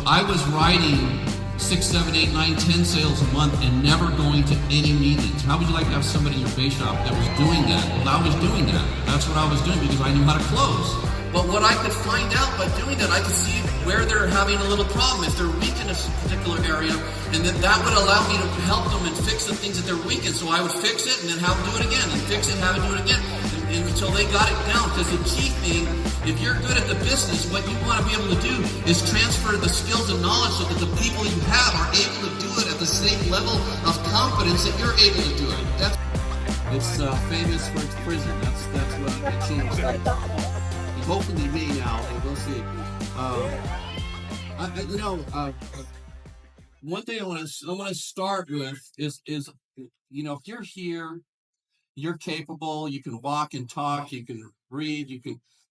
I was writing 6, 7, 8, 9, 10 sales a month and never going to any meetings. How would you like to have somebody in your base shop that was doing that? Well, I was doing that. That's what I was doing because I knew how to close. But what I could find out by doing that, I could see where they're having a little problem, if they're weak in a particular area, and then that would allow me to help them and fix the things that they're weak in. So I would fix it and then have them do it again, and fix it and have them do it again, and until they got it down. Because the key thing, if you're good at the business, what you want to be able to do is transfer the skills and knowledge so that the people you have are able to do it at the same level of competence that you're able to do it. It's famous for its prison. That's what it seems like. Hopefully me now, and we'll see. One thing I want to start with is if you're here, you're capable. You can walk and talk. You can read.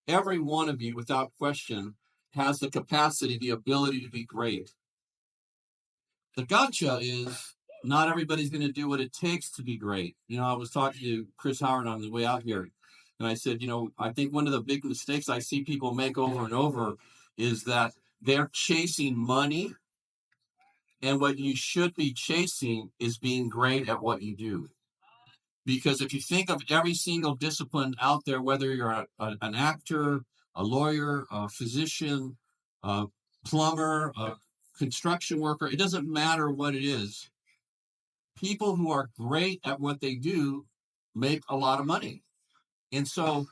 Every one of you, without question, has the capacity, the ability to be great. The gotcha is not everybody's going to do what it takes to be great. I was talking to Chris Howard on the way out here. And I said, I think one of the big mistakes I see people make over and over is that they're chasing money. And what you should be chasing is being great at what you do. Because if you think of every single discipline out there, whether you're an actor, a lawyer, a physician, a plumber, a construction worker, it doesn't matter what it is. People who are great at what they do make a lot of money. And so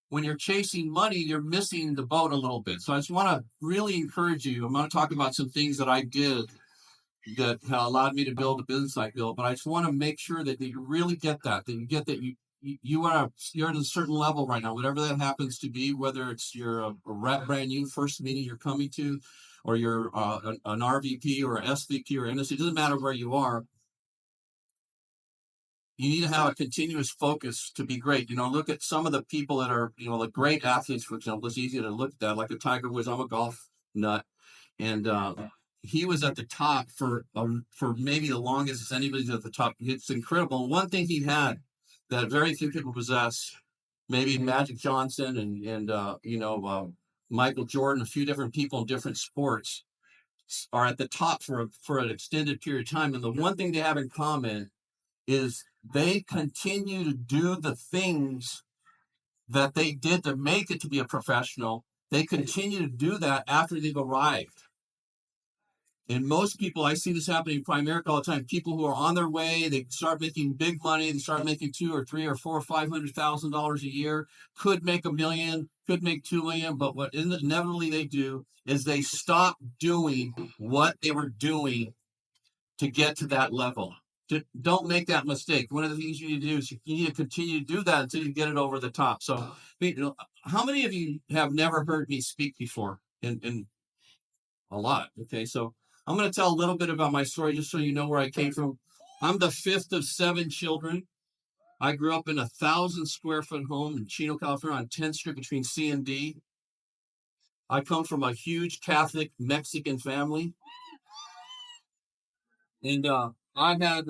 when you're chasing money, you're missing the boat a little bit. So I just want to really encourage you. I'm going to talk about some things that I did that allowed me to build the business I built. But I just want to make sure that you really get that you get that you're at a certain level right now, whatever that happens to be, whether it's you're a brand new first meeting you're coming to, or you're an RVP or an SVP or NSC. It doesn't matter where you are. You need to have a continuous focus to be great. Look at some of the people that are, like great athletes, for example. It's easy to look at that, like a Tiger Woods. I'm a golf nut. And he was at the top for maybe the longest as anybody's at the top. It's incredible. One thing he had that very few people possess, maybe Magic Johnson and Michael Jordan, a few different people in different sports are at the top for an extended period of time. And the one thing they have in common is they continue to do the things that they did to make it to be a professional. They continue to do that after they've arrived. And most people, I see this happening in Prime America all the time. People who are on their way, they start making big money. They start making $2 or $3 or $4 or $500,000 a year. Could make $1 million, could make $2 million. But what inevitably they do is they stop doing what they were doing to get to that level. Don't make that mistake. One of the things you need to do is you need to continue to do that until you get it over the top. So, how many of you have never heard me speak before? And a lot. Okay, so I'm going to tell a little bit about my story just so you know where I came from. I'm the fifth of 7 children. I grew up in a 1,000 square foot home in Chino, California on 10th Street between C and D. I come from a huge Catholic Mexican family. And I had,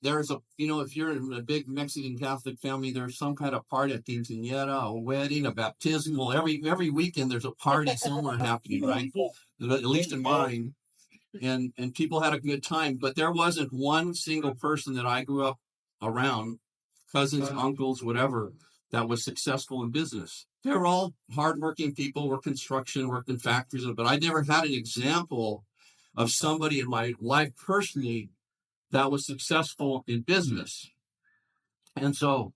there's if you're in a big Mexican Catholic family, there's some kind of party, a quinceañera, a wedding, a baptismal. Every weekend there's a party somewhere happening, right? At least in mine. And people had a good time, but there wasn't one single person that I grew up around, cousins, uncles, whatever, that was successful in business. They were all hardworking people, worked construction, worked in factories, but I never had an example of somebody in my life personally that was successful in business. And so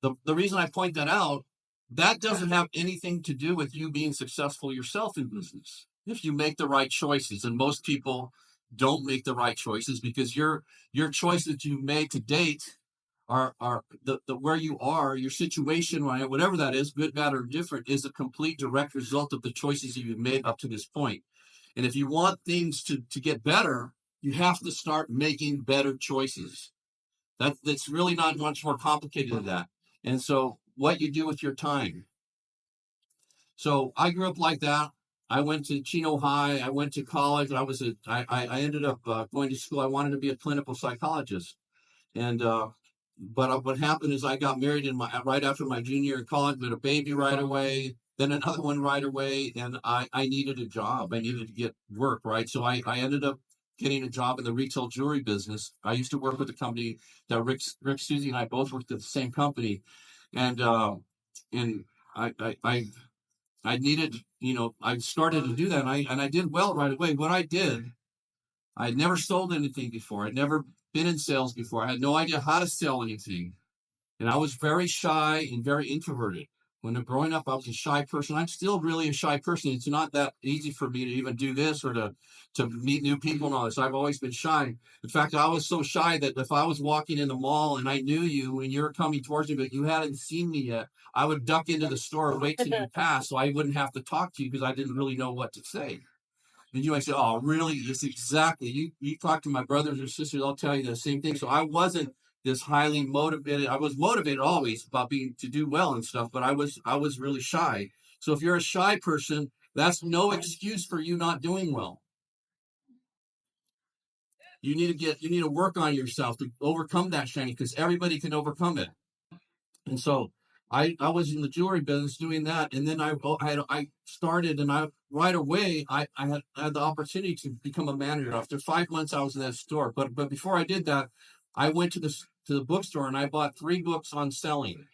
the reason I point that out, that doesn't have anything to do with you being successful yourself in business. If you make the right choices, and most people don't make the right choices because your choices that you made to date are the where you are, your situation, whatever that is, good, bad, or different, is a complete direct result of the choices you've made up to this point. And if you want things to get better, you have to start making better choices. That's really not much more complicated than that. And so what you do with your time. So I grew up like that. I went to Chino High. I went to college. I ended up going to school. I wanted to be a clinical psychologist. And but what happened is I got married right after my junior year in college, with a baby right away. then another one right away, and I needed a job. I needed to get work, right? So I ended up getting a job in the retail jewelry business. I used to work with a company that Rick, Susie, and I both worked at the same company, and and I I I, I needed, I started to do that, and I did well right away. What I did, I'd never sold anything before. I'd never been in sales before. I had no idea how to sell anything. And I was very shy and very introverted. When growing up, I was a shy person. I'm still really a shy person. It's not that easy for me to even do this or to meet new people and all this. I've always been shy. In fact, I was so shy that if I was walking in the mall and I knew you and you were coming towards me, but you hadn't seen me yet, I would duck into the store and wait till you pass so I wouldn't have to talk to you because I didn't really know what to say. And you might say, "Oh, really? It's exactly." You talk to my brothers or sisters, they'll tell you the same thing. So I wasn't this highly motivated. I was motivated always about being to do well and stuff, but I was really shy. So if you're a shy person, that's no excuse for you not doing well. You need to work on yourself to overcome that shyness because everybody can overcome it. And so I was in the jewelry business doing that, and then I started, and I right away I had the opportunity to become a manager. After 5 months, I was in that store. But before I did that, I went to the bookstore and I bought 3 books on selling.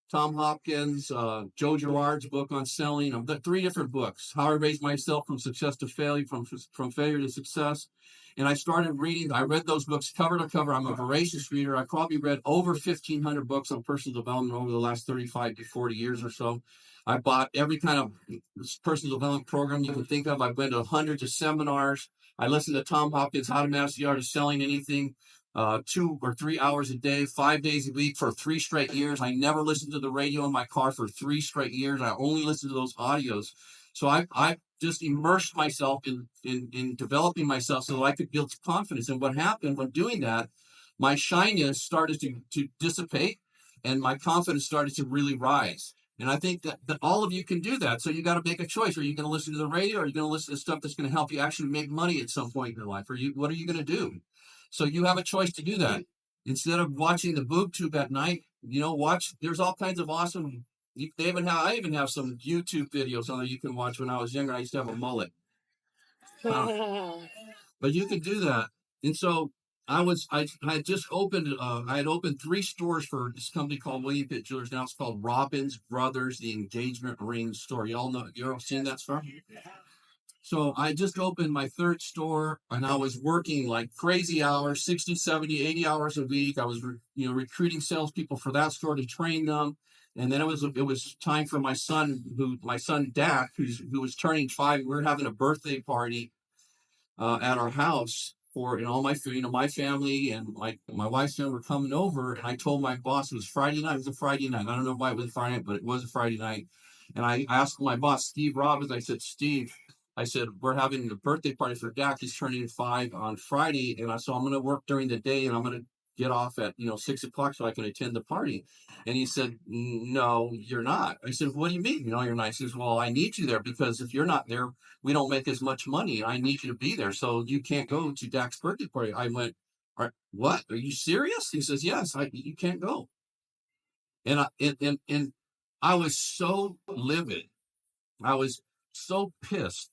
Tom Hopkins, Joe Girard's book on selling. I've got 3 different books: How I Raised Myself from Success to Failure, from Failure to Success. And I started reading. I read those books cover to cover. I'm a voracious reader. I probably read over 1,500 books on personal development over the last 35 to 40 years or so. I bought every kind of personal development program you can think of. I've been to hundreds of seminars. I listened to Tom Hopkins, How to Master the Art of Selling Anything, 2 or 3 hours a day, 5 days a week for 3 straight years. I never listened to the radio in my car for 3 straight years. I only listened to those audios. So I just immersed myself in developing myself so that I could build confidence. And what happened when doing that, my shyness started to dissipate and my confidence started to really rise. And I think that all of you can do that. So you got to make a choice. Are you going to listen to the radio or are you going to listen to stuff that's going to help you actually make money at some point in your life? What are you going to do? So you have a choice to do that. Instead of watching the boob tube at night, watch. There's all kinds of awesome. I even have some YouTube videos on there you can watch. When I was younger, I used to have a mullet, but you can do that. And so I had just opened. I had opened 3 stores for this company called William Pitt Jewelers. Now it's called Robbins Brothers, the Engagement Ring Store. You all know. You ever seen that store? So I just opened my 3rd store and I was working like crazy hours, 60, 70, 80 hours a week. I was, recruiting salespeople for that store to train them. And then it was time for my son Dak, who was turning 5. We were having a birthday party at our house for all my my family and my wife's family were coming over. And I told my boss it was Friday night. It was a Friday night. I don't know why it was Friday night, but it was a Friday night. And I asked my boss, Steve Robbins. I said, Steve, I said, we're having a birthday party for Dak. He's turning 5 on Friday, and so I'm going to work during the day, and I'm going to get off at 6 o'clock so I can attend the party. And he said, no, you're not. I said, what do you mean? You're not. He says, well, I need you there because if you're not there, we don't make as much money. I need you to be there, so you can't go to Dak's birthday party. I went, what? Are you serious? He says, yes. You can't go. And I was so livid. I was so pissed.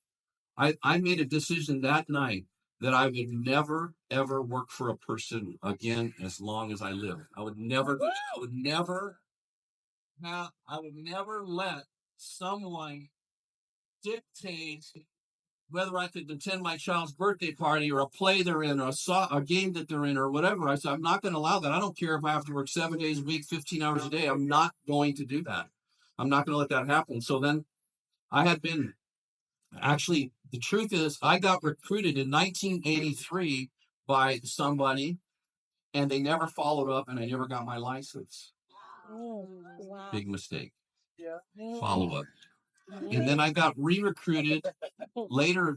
I made a decision that night that I would never ever work for a person again as long as I live. I would never let someone dictate whether I could attend my child's birthday party or a play they're in or a game that they're in or whatever. I said, I'm not going to allow that. I don't care if I have to work 7 days a week, 15 hours a day. I'm not going to do that. I'm not going to let that happen. So then I had been actually, the truth is, I got recruited in 1983 by somebody, and they never followed up, and I never got my license. Wow. Big mistake. Follow up. And then I got re-recruited later,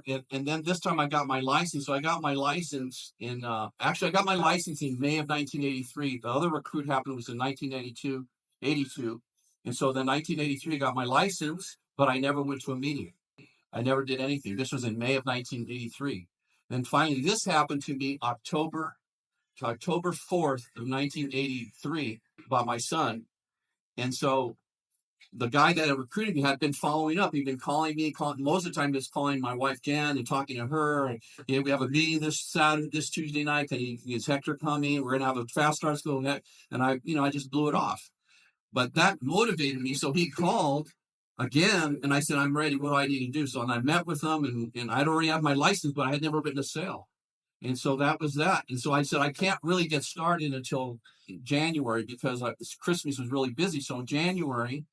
and then this time I got my license. So I got my license I got my license in May of 1983. The other recruit happened was in 1982. And so then 1983, I got my license, but I never went to a meeting. I never did anything. This was in May of 1983. Then finally, this happened to me October 4th of 1983 by my son. And so the guy that had recruited me had been following up. He'd been calling me, most of the time, just calling my wife Jan and talking to her. And, we have a meeting this Saturday, this Tuesday night. Is Hector coming? We're gonna have a fast start school. And I just blew it off. But that motivated me. So he called again, and I said, I'm ready. What do I need to do? So and I met with him, and I'd already have my license, but I had never been to sale. And so that was that. And so I said, I can't really get started until January because Christmas was really busy. So in January,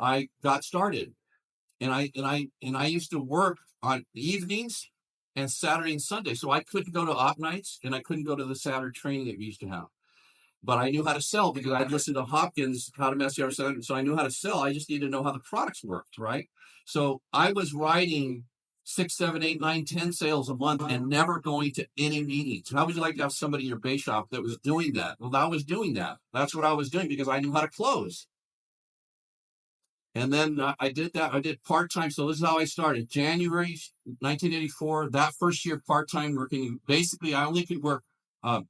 I got started, and I used to work on evenings and Saturday and Sunday, so I couldn't go to op nights and I couldn't go to the Saturday training that we used to have. But I knew how to sell because I'd listened to Hopkins, how to mess your selling. So I knew how to sell. I just needed to know how the products worked, right? So I was writing 6, 7, 8, 9, 10 sales a month and never going to any meetings. How would you like to have somebody in your base shop that was doing that? Well, I was doing that. That's what I was doing because I knew how to close. And then I did that. I did part-time. So this is how I started. January 1984, that first year part-time working. Basically, I only could work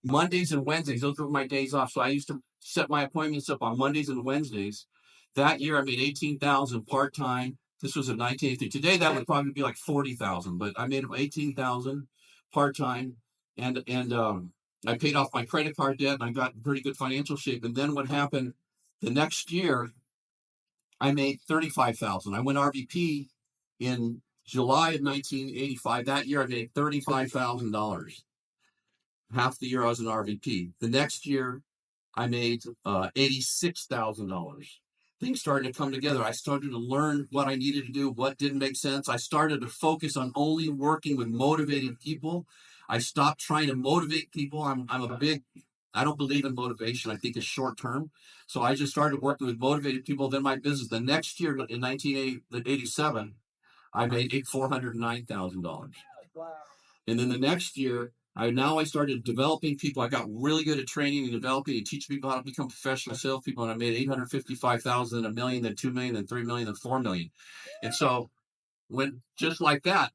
Mondays and Wednesdays. Those were my days off. So I used to set my appointments up on Mondays and Wednesdays. That year I made 18,000 part-time. This was in 1983. Today that would probably be like 40,000, but I made 18,000 part-time. And I paid off my credit card debt and I got in pretty good financial shape. And then what happened the next year, I made 35,000. I went RVP in July of 1985. That year, I made $35,000. Half the year I was an RVP. The next year, I made $86,000. Things started to come together. I started to learn what I needed to do, what didn't make sense. I started to focus on only working with motivated people. I stopped trying to motivate people. I don't believe in motivation. I think it's short term. So I just started working with motivated people. Then my business, the next year in 1987, I made $409,000. And then the next year, I started developing people. I got really good at training and developing and teaching people how to become professional salespeople. And I made 855,000, a million, then 2 million, then 3 million, then 4 million. And so when just like that,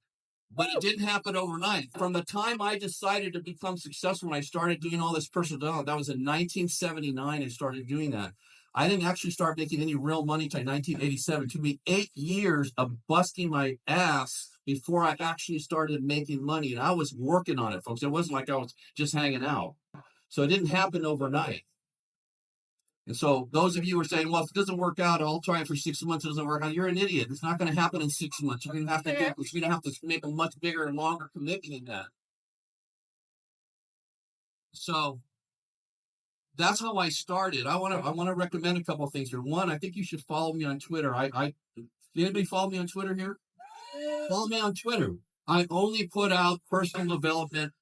but it didn't happen overnight. From the time I decided to become successful, when I started doing all this personal development, that was in 1979. I started doing that. I didn't actually start making any real money until 1987. It took me 8 years of busting my ass before I actually started making money. And I was working on it, folks. It wasn't like I was just hanging out. So it didn't happen overnight. And so those of you who are saying, well, if it doesn't work out, I'll try it for 6 months. It doesn't work out. You're an idiot. It's not going to happen in 6 months. You're going to have to make a much bigger and longer commitment than that. So that's how I started. I want to recommend a couple of things here. One, I think you should follow me on Twitter. Anybody follow me on Twitter here? Follow me on Twitter. I only put out personal development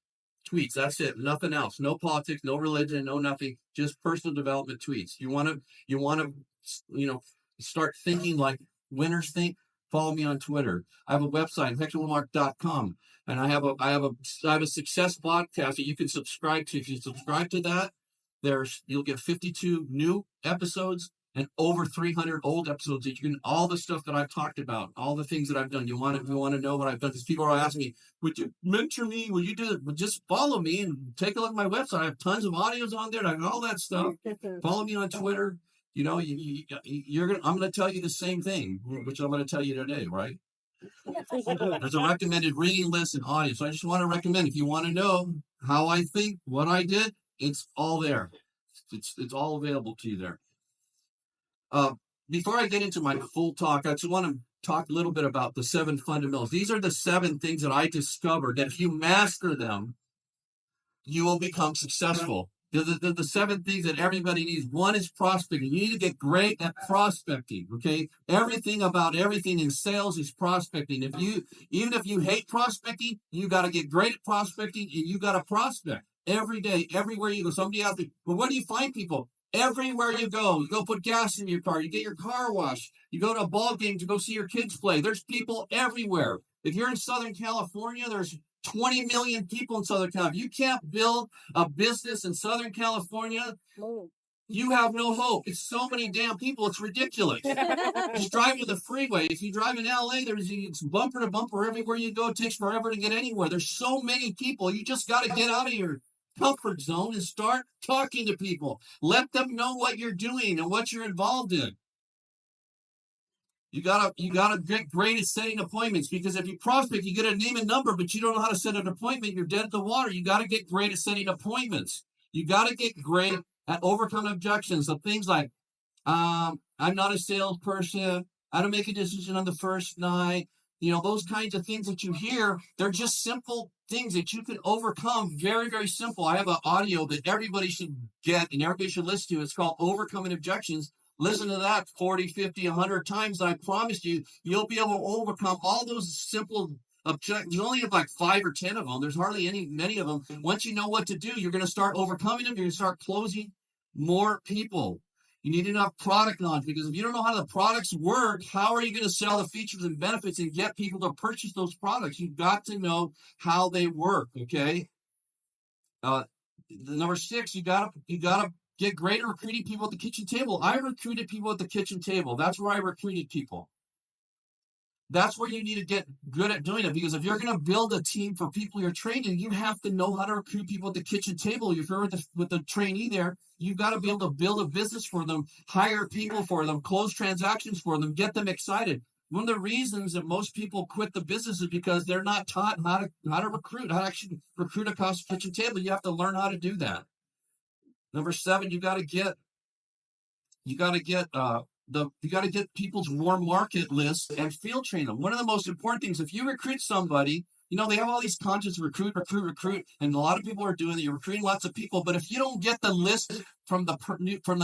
tweets. That's it. Nothing else. No politics, no religion, no nothing. Just personal development tweets. You want to start thinking like winners think. Follow me on Twitter. I have a website, HectorLamarque.com, and I have a success podcast that you can subscribe to. If you subscribe to that, you'll get 52 new episodes and over 300 old episodes that you can, all the stuff that I've talked about, all the things that I've done. You want to know what I've done? Because people are asking me, would you mentor me? Would you do it? But just follow me and take a look at my website. I have tons of audios on there. I have all that stuff. Follow me on Twitter. I'm going to tell you the same thing, which I'm going to tell you today, right? There's a recommended reading list and audio. So I just want to recommend, if you want to know how I think, what I did, it's all there. It's all available to you there. Before I get into my full talk, I just want to talk a little bit about the 7 fundamentals. These are the 7 things that I discovered that if you master them, you will become successful. The 7 things that everybody needs. One is prospecting. You need to get great at prospecting. Okay, everything about everything in sales is prospecting. Even if you hate prospecting, you got to get great at prospecting, and you got to prospect every day, everywhere you go. Somebody out there. But where do you find people? Everywhere you go put gas in your car, you get your car washed, you go to a ball game to go see your kids play. There's people everywhere. If you're in Southern California, there's 20 million people in Southern California. You can't build a business in Southern California. You have no hope. It's so many damn people. It's ridiculous. Just drive to the freeway. If you drive in LA, it's bumper to bumper everywhere you go. It takes forever to get anywhere. There's so many people. You just got to get out of your comfort zone and start talking to people. Let them know what you're doing and what you're involved in. You gotta get great at setting appointments, because if you prospect, you get a name and number, but you don't know how to set an appointment, you're dead in the water. You gotta get great at setting appointments. You gotta get great at overcoming objections. So things like, I'm not a salesperson. I don't make a decision on the first night. Those kinds of things that you hear, they're just simple things that you can overcome. Very, very simple. I have an audio that everybody should get and everybody should listen to. It's called Overcoming Objections. Listen to that 40, 50, 100 times. And I promise you, you'll be able to overcome all those simple objections. You only have like 5 or 10 of them. There's hardly many of them. Once you know what to do, you're going to start overcoming them. You're going to start closing more people. You need enough product knowledge, because if you don't know how the products work, how are you going to sell the features and benefits and get people to purchase those products? You've got to know how they work. Okay. The number 6, you gotta get great at recruiting people at the kitchen table. I recruited people at the kitchen table. That's where I recruited people. That's where you need to get good at doing it, because if you're going to build a team for people you're training, you have to know how to recruit people at the kitchen table. If you're with the trainee there, you've got to be able to build a business for them, hire people for them, close transactions for them, get them excited. One of the reasons that most people quit the business is because they're not taught how to recruit, how to actually recruit across the kitchen table. You have to learn how to do that. Number 7, you got to get people's warm market lists and field train them. One of the most important things, if you recruit somebody, they have all these concepts, recruit, and a lot of people are doing it. You're recruiting lots of people, but if you don't get the list from the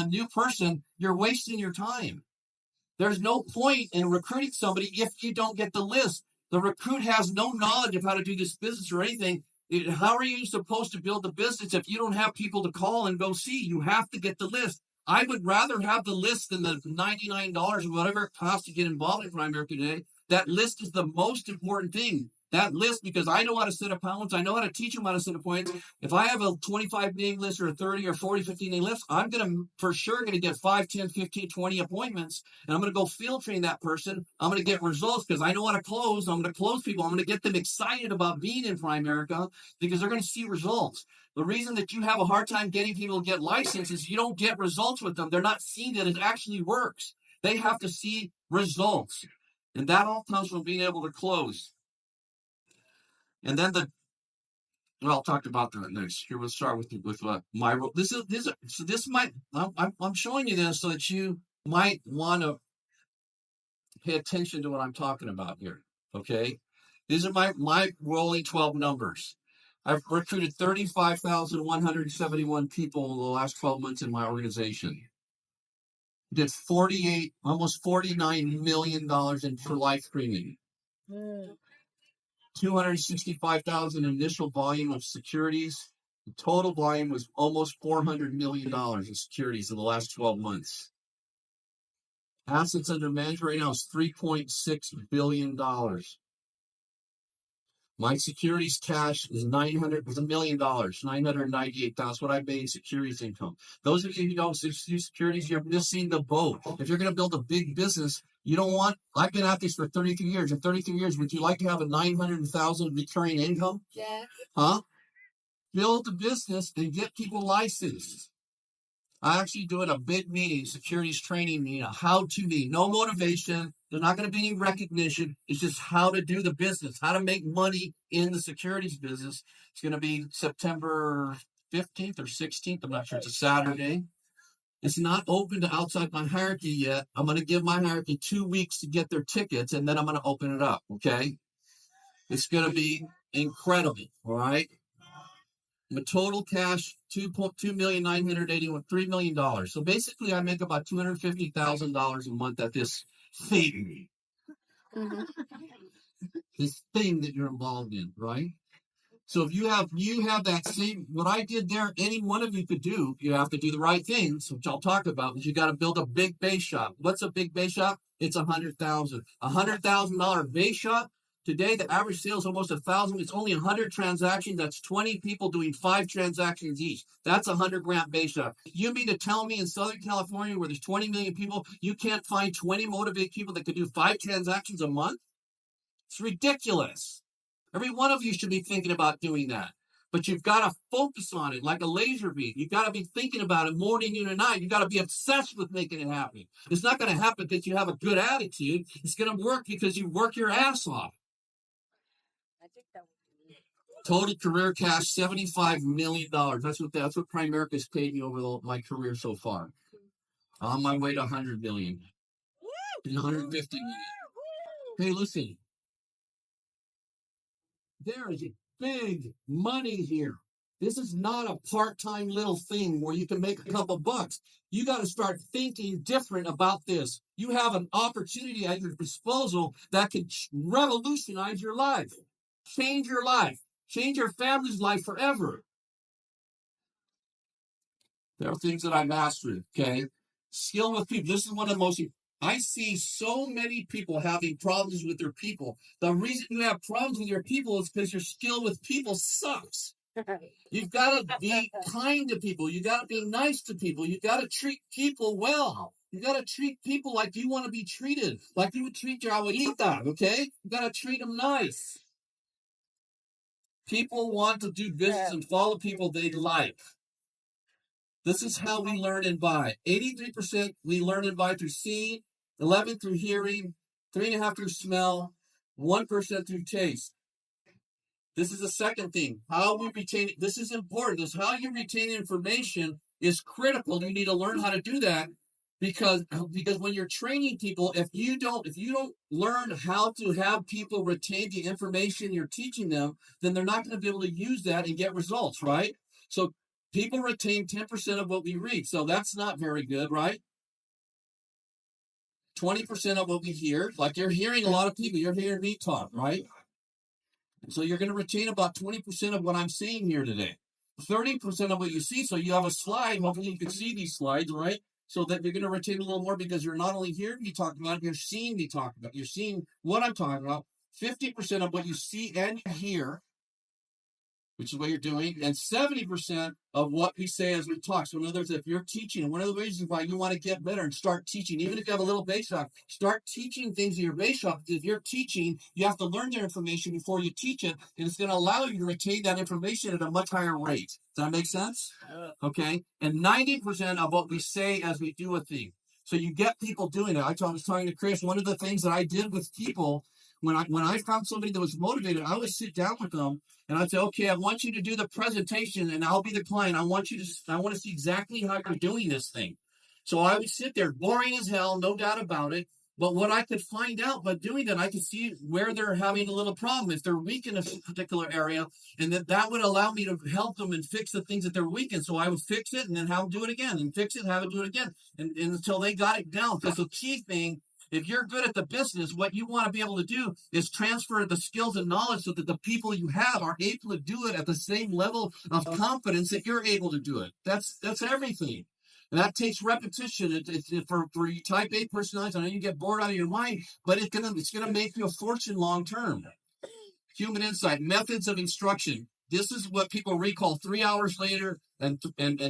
new person, you're wasting your time. There's no point in recruiting somebody if you don't get the list. The recruit has no knowledge of how to do this business or anything. How are you supposed to build the business if you don't have people to call and go see? You have to get the list. I would rather have the list than the $99 or whatever it costs to get involved in Primerica today. That list is the most important thing. That list, because I know how to set appointments. I know how to teach them how to set appointments. If I have a 25 name list or a 30 or 40, 50 name list, I'm for sure going to get 5, 10, 15, 20 appointments. And I'm going to go field train that person. I'm going to get results because I know how to close. I'm going to close people. I'm going to get them excited about being in Primerica because they're going to see results. The reason that you have a hard time getting people to get licensed is you don't get results with them. They're not seeing that it actually works. They have to see results. And that all comes from being able to close. And then I'll talk about that next. Here, we'll start with my role. I'm showing you this so that you might want to pay attention to what I'm talking about here. Okay. These are my rolling 12 numbers. I've recruited 35,171 people in the last 12 months in my organization. Did almost $49 million for life premium. 265,000 initial volume of securities. The total volume was almost $400 million in securities in the last 12 months. Assets under management right now is $3.6 billion. My securities cash is $1 million, 998,000. That's what I made in securities income. Those of you who don't do securities, you're missing the boat. If you're going to build a big business, I've been at this for 33 years. In 33 years, would you like to have a 900,000 recurring income? Yeah. Huh? Build the business and get people licensed. I actually doing a big meeting, securities training meeting, a how-to meeting. No motivation. There's not going to be any recognition. It's just how to do the business, how to make money in the securities business. It's going to be September 15th or 16th. I'm not sure. It's a Saturday. It's not open to outside my hierarchy yet. I'm going to give my hierarchy 2 weeks to get their tickets, and then I'm going to open it up, okay? It's going to be incredible, all right? My total cash, $2,981,000, $3 million. So basically, I make about $250,000 a month at this thing. Mm-hmm. This thing that you're involved in, right? So if you have that same, what I did there, any one of you could do. You have to do the right things, which I'll talk about, but you got to build a big base shop. What's a big base shop? It's $100,000. $100,000 base shop. Today, the average sale is almost 1,000. It's only 100 transactions. That's 20 people doing 5 transactions each. That's $100,000 base shop. You mean to tell me in Southern California, where there's 20 million people, you can't find 20 motivated people that could do 5 transactions a month? It's ridiculous. Every one of you should be thinking about doing that. But you've got to focus on it like a laser beam. You've got to be thinking about it morning, noon, and night. You've got to be obsessed with making it happen. It's not going to happen because you have a good attitude. It's going to work because you work your ass off. Total career cash, $75 million. That's what Primerica's paid me over my career so far. On my way to 100 million. 150 million. Hey, listen. There is big money here. This is not a part-time little thing where you can make a couple bucks. You got to start thinking different about this. You have an opportunity at your disposal that can revolutionize your life, change your life, change your family's life forever. There are things that I mastered, okay? Skill with people. This is one of the most. I see so many people having problems with their people. The reason you have problems with your people is because your skill with people sucks. You've got to be kind to people. You got to be nice to people. You got to treat people well. You got to treat people like you want to be treated, like you would treat your abuelita, okay? You got to treat them nice. People want to do business and follow people they like. This is how we learn and buy. 83% we learn and buy through seeing, 11 through hearing, 3.5 through smell, 1% through taste. This is the second thing. How we retain it. This is important. This how you retain information is critical. You need to learn how to do that because when you're training people, if you don't learn how to have people retain the information you're teaching them, then they're not going to be able to use that and get results, right? So people retain 10% of what we read. So that's not very good, right? 20% of what we hear, like you're hearing a lot of people, you're hearing me talk, right? So you're going to retain about 20% of what I'm saying here today. 30% of what you see. So you have a slide. Hopefully you can see these slides, right? So that you're going to retain a little more because you're not only hearing me talk about it, you're seeing me talk about it. You're seeing what I'm talking about. 50% of what you see and you hear, which is what you're doing, and 70% of what we say as we talk. So in other words, if you're teaching, and one of the reasons why you want to get better and start teaching, even if you have a little base shop, start teaching things in your base shop. If you're teaching, you have to learn their information before you teach it, and it's going to allow you to retain that information at a much higher rate. Does that make sense? Okay? And 90% of what we say as we do a thing. So you get people doing it. I was talking to Chris, one of the things that I did with people, when I found somebody that was motivated, I would sit down with them and I'd say, okay, I want you to do the presentation and I'll be the client. I want to see exactly how you're doing this thing. So I would sit there, boring as hell, no doubt about it. But what I could find out by doing that, I could see where they're having a little problem, if they're weak in a particular area, and that would allow me to help them and fix the things that they're weak in. So I would fix it and then have them do it again, and fix it and have them do it again, and until they got it down. Because the key thing, if you're good at the business, what you want to be able to do is transfer the skills and knowledge so that the people you have are able to do it at the same level of confidence that you're able to do it. That's everything. And that takes repetition. It's for type A personalities. I know you get bored out of your mind, but it's gonna make you a fortune long term. Human insight, methods of instruction. This is what people recall 3 hours later and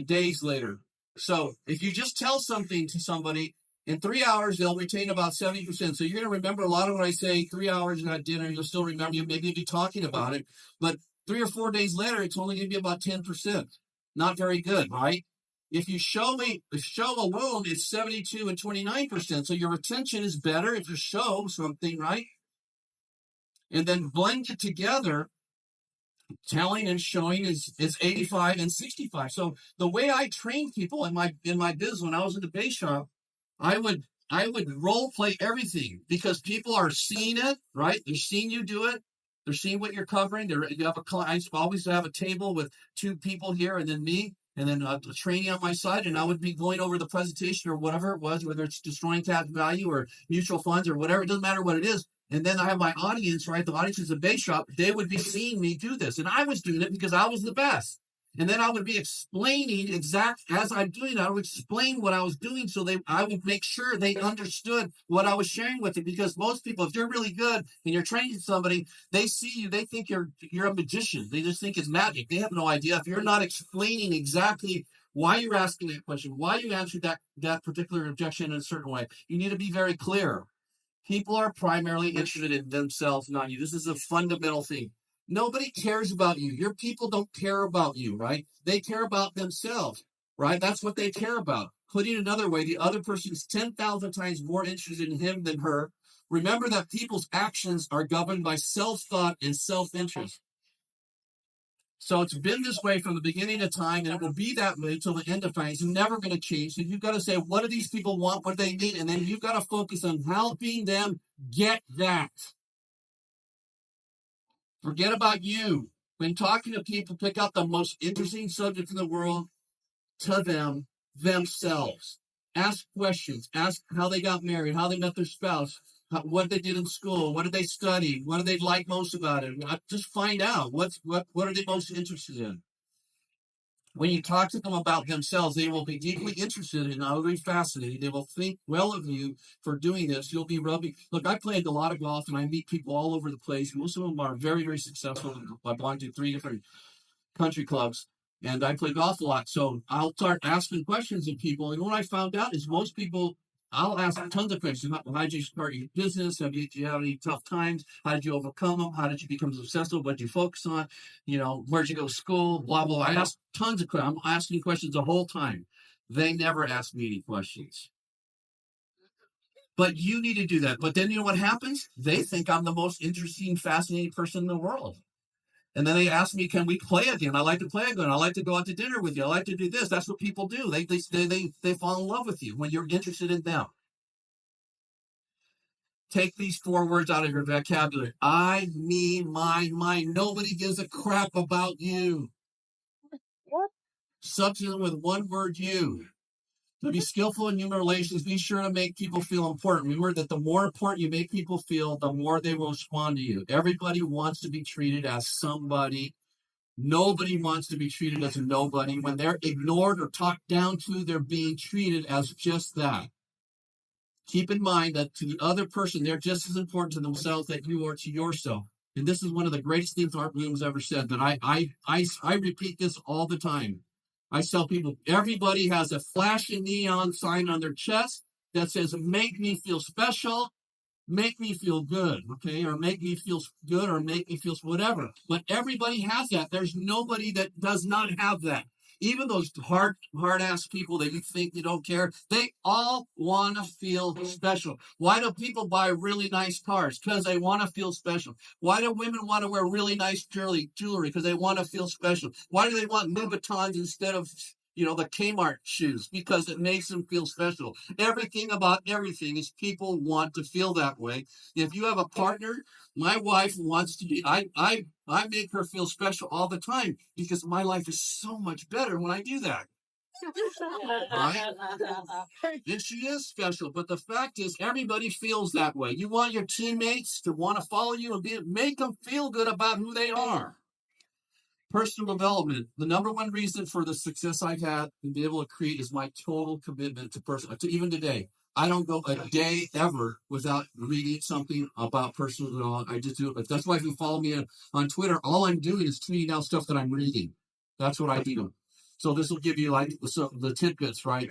days later. So if you just tell something to somebody, in 3 hours, they'll retain about 70%. So you're going to remember a lot of what I say 3 hours at dinner. You'll still remember. You maybe be talking about it. But 3 or 4 days later, it's only going to be about 10%. Not very good, right? If you show alone, it's 72 and 29%. So your retention is better if you show something, right? And then blend it together. Telling and showing is 85 and 65. So the way I train people in my business when I was in the base shop, I would role play everything because people are seeing it, right? They're seeing you do it. They're seeing what you're covering. You have I always have a table with 2 people here and then me and then the training on my side. And I would be going over the presentation or whatever it was, whether it's destroying cash value or mutual funds or whatever. It doesn't matter what it is. And then I have my audience, right? The audience is a base shop. They would be seeing me do this. And I was doing it because I was the best. And then I would be explaining as I'm doing it, I would explain what I was doing so I would make sure they understood what I was sharing with them. Because most people, if you're really good and you're training somebody, they see you, they think you're a magician. They just think it's magic. They have no idea. If you're not explaining exactly why you're asking that question, why you answered that particular objection in a certain way, you need to be very clear. People are primarily interested in themselves, not you. This is a fundamental thing. Nobody cares about you. Your people don't care about you, right? They care about themselves, right? That's what they care about. Putting it another way, the other person is 10,000 times more interested in him than her. Remember that people's actions are governed by self-thought and self-interest. So it's been this way from the beginning of time, and it will be that way until the end of time. It's never going to change. So you've got to say, what do these people want? What do they need? And then you've got to focus on helping them get that. Forget about you. When talking to people, pick out the most interesting subject in the world to them themselves. Ask questions. Ask how they got married, how they met their spouse, what they did in school, what did they study, what do they like most about it. Just find out what are they most interested in. When you talk to them about themselves, they will be deeply interested and they'll be fascinated. They will think well of you for doing this. You'll be rubbing. Look, I played a lot of golf and I meet people all over the place. Most of them are very, very successful. I belong to 3 different country clubs and I play golf a lot. So I'll start asking questions of people. And what I found out is most people, I'll ask tons of questions. How did you start your business? Did you have any tough times? How did you overcome them? How did you become successful? What did you focus on? Where'd you go to school? Blah, blah, blah. I ask tons of questions. I'm asking questions the whole time. They never ask me any questions. But you need to do that. But then you know what happens? They think I'm the most interesting, fascinating person in the world. And then they ask me, can we play again? I like to play again. I like to go out to dinner with you. I like to do this. That's what people do. They fall in love with you when you're interested in them. Take these 4 words out of your vocabulary. I, me, mine, mine. Nobody gives a crap about you. What? Substitute with 1 word, you. To be skillful in human relations, be sure to make people feel important. Remember that the more important you make people feel, the more they will respond to you. Everybody wants to be treated as somebody. Nobody wants to be treated as a nobody. When they're ignored or talked down to, they're being treated as just that. Keep in mind that to the other person, they're just as important to themselves that you are to yourself. And this is one of the greatest things Art Williams ever said. But I repeat this all the time. I tell people, everybody has a flashing neon sign on their chest that says, make me feel special, make me feel good, okay? Or make me feel good or make me feel whatever. But everybody has that. There's nobody that does not have that. Even those hard-ass people that you think you don't care, they all want to feel special. Why do people buy really nice cars? Because they want to feel special. Why do women want to wear really nice jewelry? Because they want to feel special. Why do they want Louboutins instead of the Kmart shoes? Because it makes them feel special. Everything about everything is people want to feel that way. If you have a partner, my wife wants to be, I make her feel special all the time because my life is so much better when I do that. Right? And she is special, but the fact is everybody feels that way. You want your teammates to want to follow you and make them feel good about who they are. Personal development. The number one reason for the success I've had and be able to create is my total commitment to personal. Even today, I don't go a day ever without reading something about personal development. I just do it. That's why if you follow me on Twitter, all I'm doing is tweeting out stuff that I'm reading. That's what I do. So this will give you like the tidbits, right?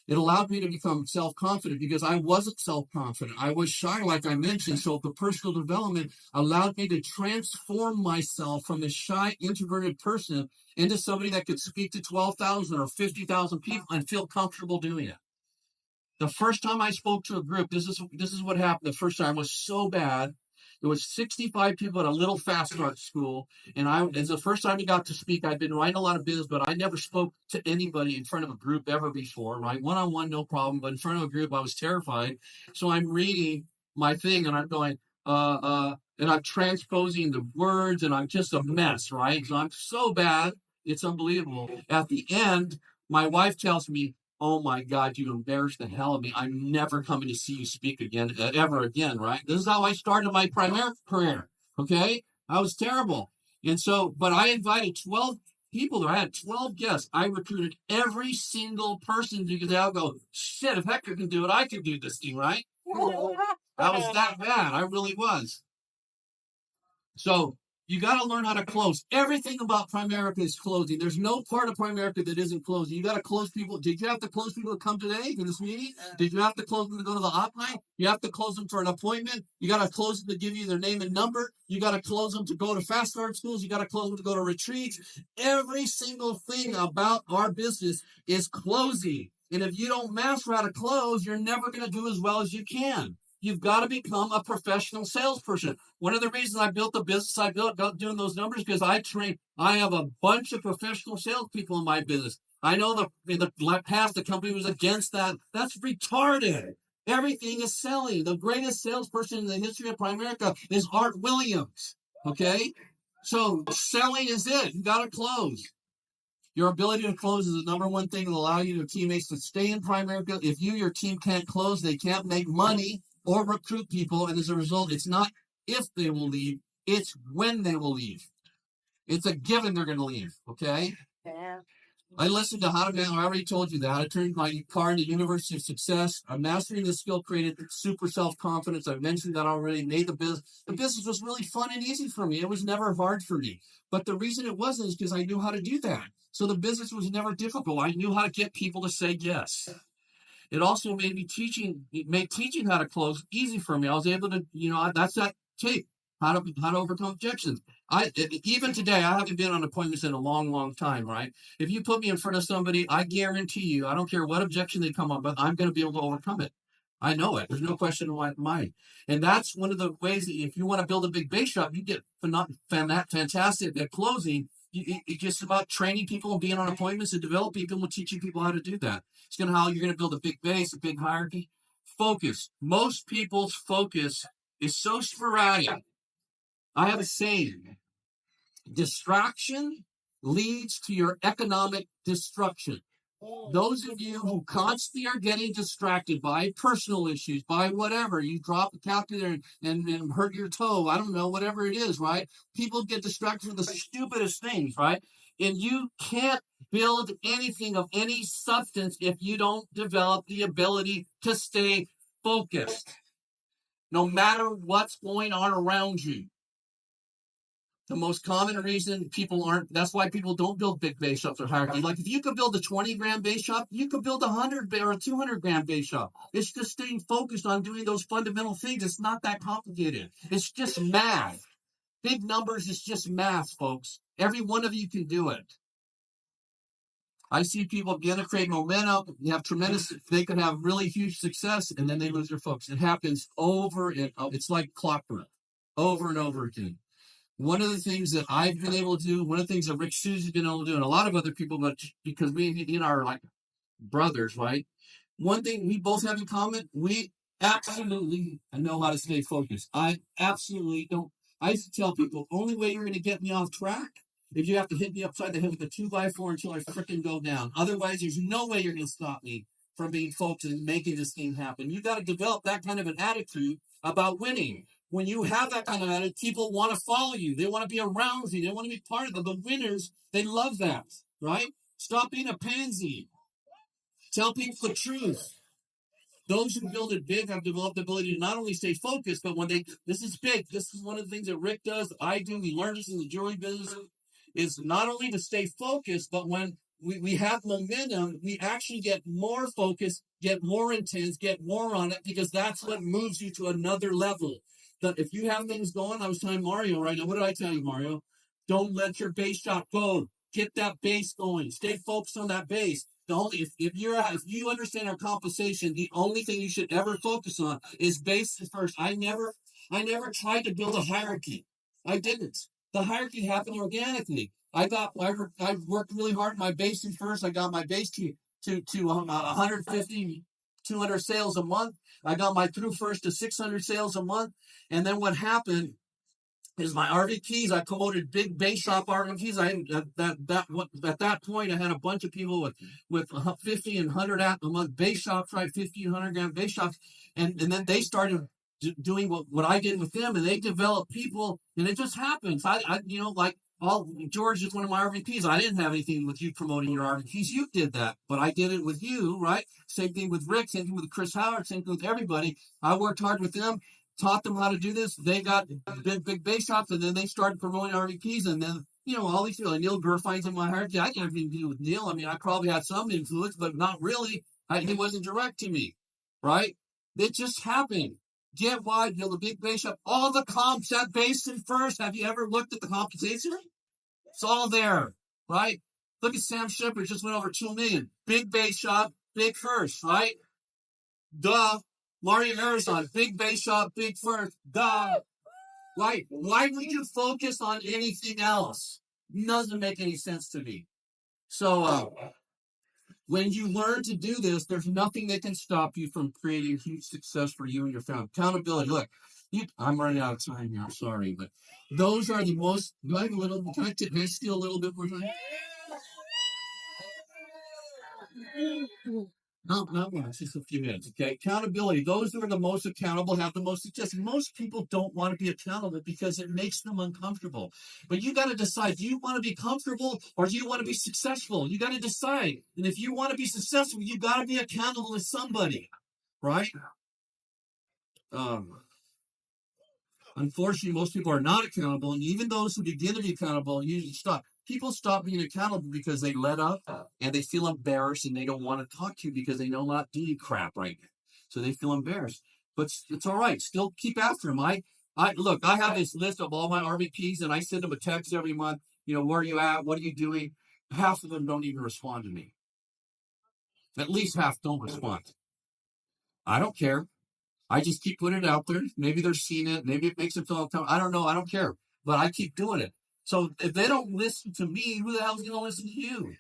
It allowed me to become self-confident because I wasn't self-confident. I was shy, like I mentioned. So the personal development allowed me to transform myself from a shy, introverted person into somebody that could speak to 12,000 or 50,000 people and feel comfortable doing it. The first time I spoke to a group, this is what happened. The first time was so bad. There was 65 people at a little fast start school, and it's the first time I got to speak. I'd been writing a lot of business, but I never spoke to anybody in front of a group ever before. Right, one-on-one, no problem, but in front of a group, I was terrified. So I'm reading my thing, and I'm going, and I'm transposing the words, and I'm just a mess. Right, so I'm so bad, it's unbelievable. At the end, my wife tells me, oh my God, you embarrassed the hell of me. I'm never coming to see you speak again, ever again, right? This is how I started my primary career, okay? I was terrible. And so, but I invited 12 people there. I had 12 guests. I recruited every single person because they'll go, shit, if Hector can do it, I can do this thing, right? I was that bad. I really was. So You got to learn how to close. Everything about Primerica is closing. There's no part of Primerica that isn't closing. You got to close people. Did you have to close people to come today to this meeting? Did you have to close them to go to the hotline? You have to close them for an appointment. You got to close them to give you their name and number. You got to close them to go to fast start schools. You got to close them to go to retreats. Every single thing about our business is closing. And if you don't master how to close, you're never going to do as well as you can. You've got to become a professional salesperson. One of the reasons I built the business I built doing those numbers because I have a bunch of professional salespeople in my business. I know in the past the company was against that. That's retarded. Everything is selling. The greatest salesperson in the history of Primerica is Art Williams. Okay? So selling is it. You got to close. Your ability to close is the number one thing that will allow you and your teammates to stay in Primerica. If your team can't close, they can't make money or recruit people. And as a result, it's not if they will leave, it's when they will leave. It's a given they're going to leave. Okay? Yeah. I listened to how to manage, I already told you that, how to turn my car into University of Success. I'm mastering the skill created super self-confidence. I've mentioned that already. Made the business was really fun and easy for me. It was never hard for me. But the reason it wasn't is because I knew how to do that. So the business was never difficult. I knew how to get people to say yes. It also made teaching how to close easy for me. I was able to, that's that tape, how to overcome objections. Even today, I haven't been on appointments in a long, long time, right? If you put me in front of somebody, I guarantee you, I don't care what objection they come up with, I'm going to be able to overcome it. I know it. There's no question in my mind. And that's one of the ways that if you want to build a big base shop, you get fantastic at closing. It's just about training people and being on appointments and developing people and teaching people how to do that. It's going to how you're going to build a big base, a big hierarchy. Focus. Most people's focus is so sporadic. I have a saying. Distraction leads to your economic destruction. Those of you who constantly are getting distracted by personal issues, by whatever, you drop a calculator and hurt your toe, I don't know, whatever it is, right? People get distracted with the stupidest things, right? And you can't build anything of any substance if you don't develop the ability to stay focused, no matter what's going on around you. The most common reason that's why people don't build big base shops or hierarchy. Like if you could build a 20-gram base shop, you could build a 100 or a 200-gram base shop. It's just staying focused on doing those fundamental things. It's not that complicated. It's just math. Big numbers is just math, folks. Every one of you can do it. I see people begin to create momentum. They can have really huge success, and then they lose their focus. It happens over and over. It's like clockwork, over and over again. One of the things that I've been able to do, one of the things that Rick Susie's been able to do, and a lot of other people, but because we are like brothers, right? One thing we both have in common, we absolutely know how to stay focused. I absolutely don't. I used to tell people, only way you're going to get me off track is you have to hit me upside the head with a 2x4 until I fricking go down. Otherwise, there's no way you're going to stop me from being focused and making this thing happen. You got to develop that kind of an attitude about winning. When you have that kind of attitude, people want to follow you. They want to be around you. They want to be part of it. The winners, they love that, right? Stop being a pansy. Tell people the truth. Those who build it big have developed the ability to not only stay focused, but this is big. This is one of the things that Rick does, I do. We learned this in the jewelry business, is not only to stay focused, but when we have momentum, we actually get more focused, get more intense, get more on it, because that's what moves you to another level. That if you have things going, I was telling Mario right now, what did I tell you, Mario? Don't let your base shop go. Get that base going. Stay focused on that base. If you understand our compensation, the only thing you should ever focus on is base first. I never tried to build a hierarchy. I didn't. The hierarchy happened organically. I worked really hard. My base first. I got my base to 150, 200 sales a month. I got my through first to 600 sales a month. And then what happened is my RVPs, I promoted big base shop RVPs. At that point, I had a bunch of people with 50 and 100 a month base shops, right? 50 and 100 gram base shops. And then they started doing what I did with them, and they developed people, and it just happens. George is one of my RVPs. I didn't have anything with you promoting your RVPs. You did that, but I did it with you, right? Same thing with Rick, same thing with Chris Howard, same thing with everybody. I worked hard with them. taught them how to do this. They got big base shops, and then they started promoting RVPs, and then all these people. Like Neil Burfine's in my heart. Yeah, I can't even deal with Neil. I mean, I probably had some influence, but not really. He wasn't direct to me, right? It just happened. Get wide, build a big base shop. All the comps at Basin first. Have you ever looked at the compensation? It's all there, right? Look at Sam Shepard, just went over 2 million. Big base shop, big first, right? Duh. Mario Arizon, big base shop, big first. Duh. Right? Why would you focus on anything else? Doesn't make any sense to me. So when you learn to do this, there's nothing that can stop you from creating huge success for you and your family. Accountability. Look, I'm running out of time here. Sorry, but those are the most. Do I have a little? Can I steal a little bit more time? No, not much. Just a few minutes. Okay. Accountability. Those who are the most accountable have the most success. Most people don't want to be accountable because it makes them uncomfortable. But you got to decide, do you want to be comfortable or do you want to be successful? You got to decide. And if you want to be successful, you got to be accountable to somebody, right? Unfortunately, most people are not accountable. And even those who begin to be accountable usually stop. People stop being accountable because they let up and they feel embarrassed and they don't want to talk to you because they know not doing crap right now. So they feel embarrassed. But it's all right. Still keep after them. I look, I have this list of all my RVPs and I send them a text every month. Where are you at? What are you doing? Half of them don't even respond to me. At least half don't respond. I don't care. I just keep putting it out there. Maybe they're seeing it. Maybe it makes them feel uncomfortable. I don't know. I don't care. But I keep doing it. So if they don't listen to me, who the hell's going to listen to you?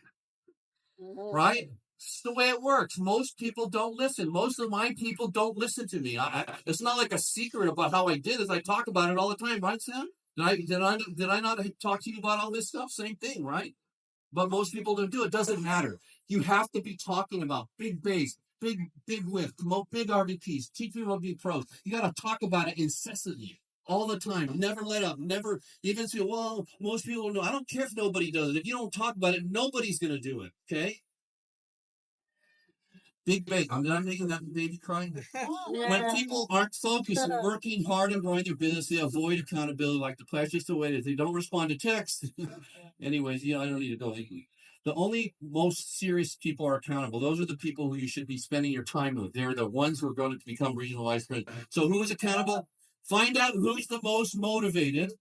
Right? It's the way it works. Most people don't listen. Most of my people don't listen to me. It's not like a secret about how I did this. I talk about it all the time, right, Sam? Did I not talk to you about all this stuff? Same thing, right? But most people don't do it. It doesn't matter. You have to be talking about big base, big width, promote big RVPs, teach people to be pros. You got to talk about it incessantly, all the time. Never let up. Never even say, well, most people don't know. I don't care if nobody does it. If you don't talk about it, nobody's going to do it. Okay? Big base. I'm not making that baby cry. When people aren't focused and working hard and growing their business, they avoid accountability like the players just the way it is. They don't respond to text. Anyways, I don't need to go. The only most serious people are accountable. Those are the people who you should be spending your time with. They're the ones who are going to become regional vice president. So who is accountable? Find out who's the most motivated.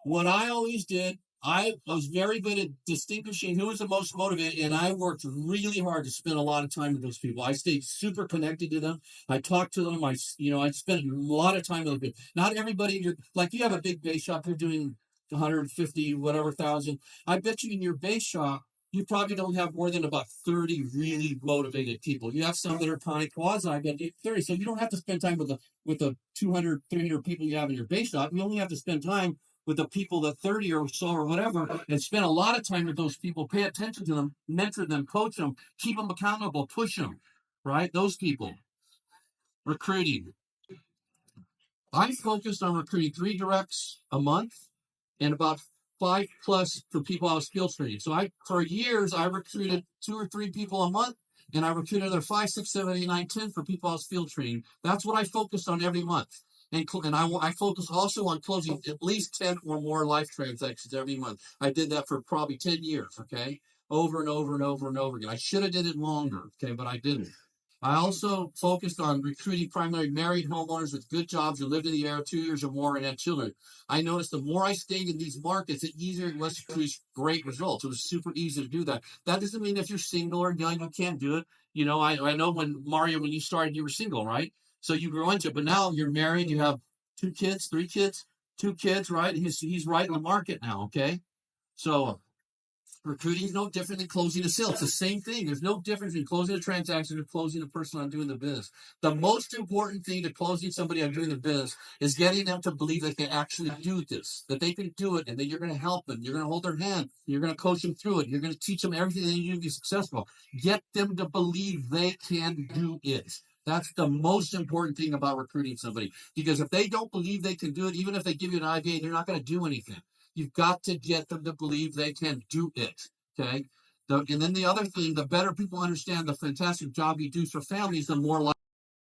What I always did, I was very good at distinguishing who was the most motivated, and I worked really hard to spend a lot of time with those people. I stayed super connected to them. I talked to them. I spent a lot of time with them. Not everybody, like you have a big base shop, you're doing 150, whatever thousand. I bet you in your base shop, you probably don't have more than about 30 really motivated people. You have some that are kind of quasi, but 30. So you don't have to spend time with the 200, 300 people you have in your base shop. You only have to spend time with the people, the 30 or so or whatever, and spend a lot of time with those people, pay attention to them, mentor them, coach them, keep them accountable, push them, right? Those people. Recruiting. I focused on recruiting 3 directs a month and about 5 plus for people I was skill training. So for years, I recruited 2 or 3 people a month, and I recruited another 5, 6, 7, 8, 9, 10 for people I was field training. That's what I focused on every month. And I focus also on closing at least 10 or more life transactions every month. I did that for probably 10 years, okay? Over and over and over and over again. I should have did it longer, okay, but I didn't. I also focused on recruiting primarily married homeowners with good jobs who lived in the area 2 years or more and had children. I noticed the more I stayed in these markets, the easier it was to produce great results. It was super easy to do that. That doesn't mean if you're single or young, you can't do it. I know when you started, you were single, right? So you grew into it, but now you're married, you have 2 kids, 3 kids, 2 kids, right? He's right in the market now, okay? So recruiting is no different than closing a sale. It's the same thing. There's no difference in closing a transaction and closing a person on doing the business. The most important thing to closing somebody on doing the business is getting them to believe they can actually do this, that they can do it, and that you're going to help them. You're going to hold their hand. You're going to coach them through it. You're going to teach them everything they need to be successful. Get them to believe they can do it. That's the most important thing about recruiting somebody. Because if they don't believe they can do it, even if they give you an IBA, they're not going to do anything. You've got to get them to believe they can do it, okay? And then the other thing, the better people understand the fantastic job you do for families, the more